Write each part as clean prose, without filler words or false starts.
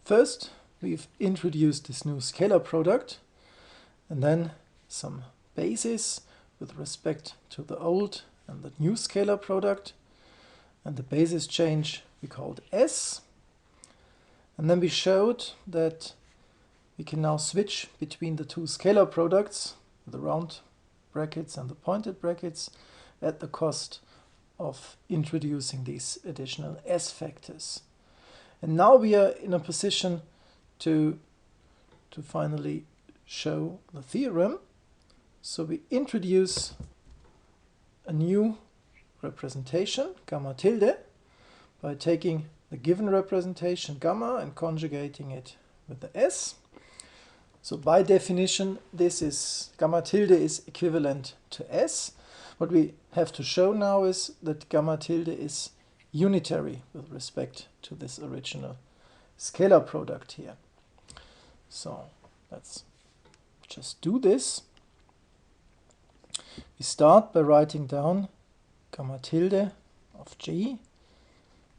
First, we've introduced this new scalar product, and then some basis with respect to the old and the new scalar product, and the basis change we called S. And then we showed that we can now switch between the two scalar products, the round brackets and the pointed brackets, at the cost of introducing these additional S factors. And now we are in a position to finally show the theorem. So we introduce a new representation, gamma tilde, by taking the given representation gamma and conjugating it with the S. So by definition, this is gamma tilde is equivalent to S. What we have to show now is that gamma tilde is unitary with respect to this original scalar product here. So let's just do this. We start by writing down gamma tilde of G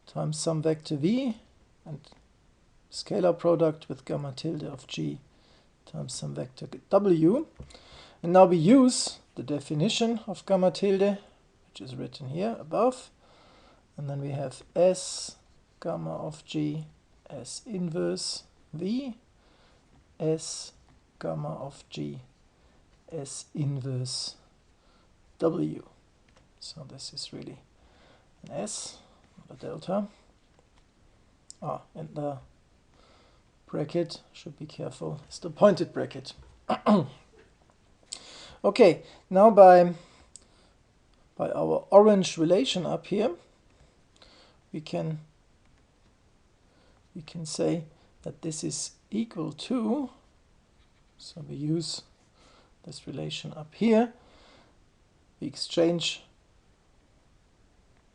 times some vector V and scalar product with gamma tilde of G times some vector W. And now we use the definition of gamma tilde, which is written here above. And then we have S gamma of G S inverse V, S gamma of G S inverse W. So this is really an S, not a delta. And the bracket, should be careful, is the pointed bracket. Okay, now by our orange relation up here, we can say that this is equal to, so we use this relation up here, we exchange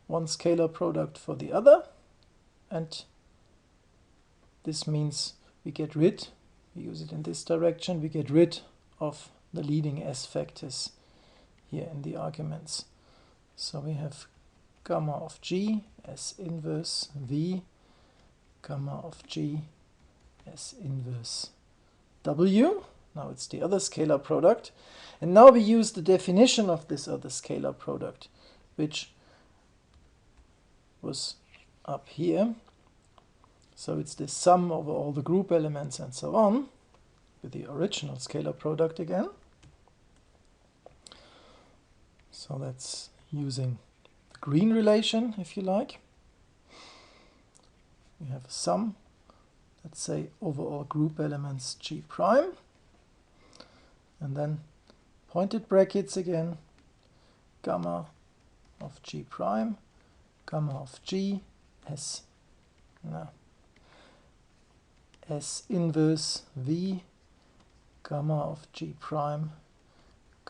one scalar product for the other, and this means we use it in this direction, we get rid of the leading S factors here in the arguments. So we have gamma of G S inverse V, gamma of G S inverse W. Now it's the other scalar product. And now we use the definition of this other scalar product, which was up here. So it's the sum over all the group elements and so on, with the original scalar product again. So that's using the green relation, if you like. We have a sum, let's say, over all group elements G prime. And then pointed brackets again, gamma of G prime, gamma of G S inverse V, gamma of G prime,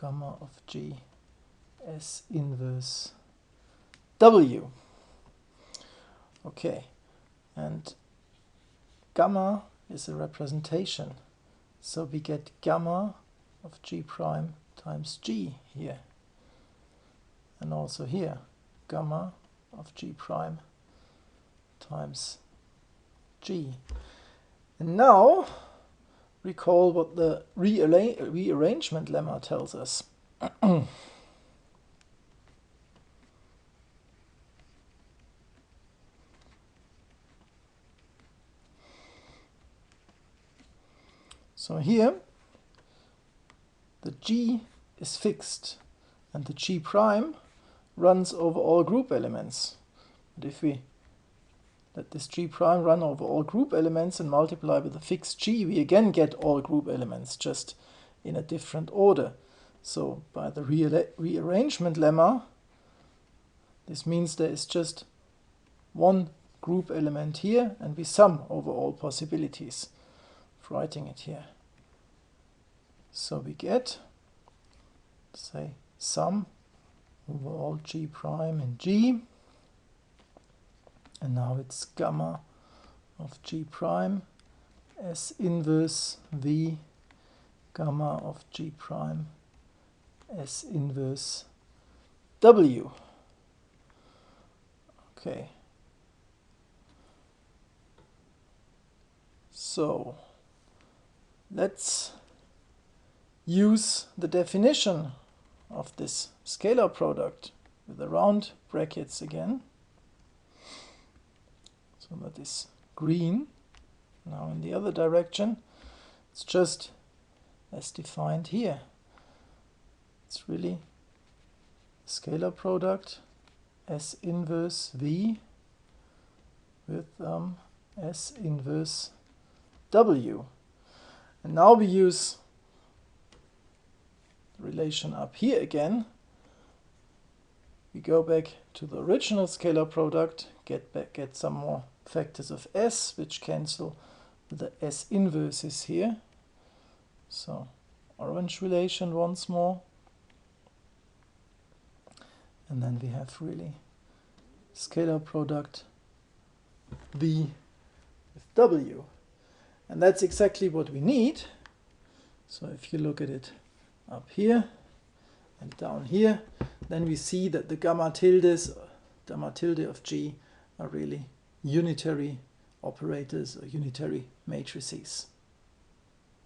gamma of G S inverse W. Okay, and gamma is a representation, so we get gamma of G prime times G here, and also here gamma of G prime times G. And now recall what the rearrangement lemma tells us. So here the G is fixed and the G prime runs over all group elements. And if we let this G prime run over all group elements and multiply with a fixed G, we again get all group elements, just in a different order. So by the rearrangement lemma, this means there is just one group element here, and we sum over all possibilities of writing it here. So we get, say, sum over all G prime in G. And now it's gamma of G prime S inverse V, gamma of G prime S inverse W. Okay. So let's use the definition of this scalar product with the round brackets again. So that is green. Now in the other direction, it's just as defined here. It's really a scalar product S inverse V with S inverse W. And now we use the relation up here again. We go back to the original scalar product, get some more factors of S, which cancel with the S inverses here. So orange relation once more. And then we have really scalar product V with W. And that's exactly what we need. So if you look at it up here and down here, then we see that the gamma tilde of G are really unitary operators or unitary matrices.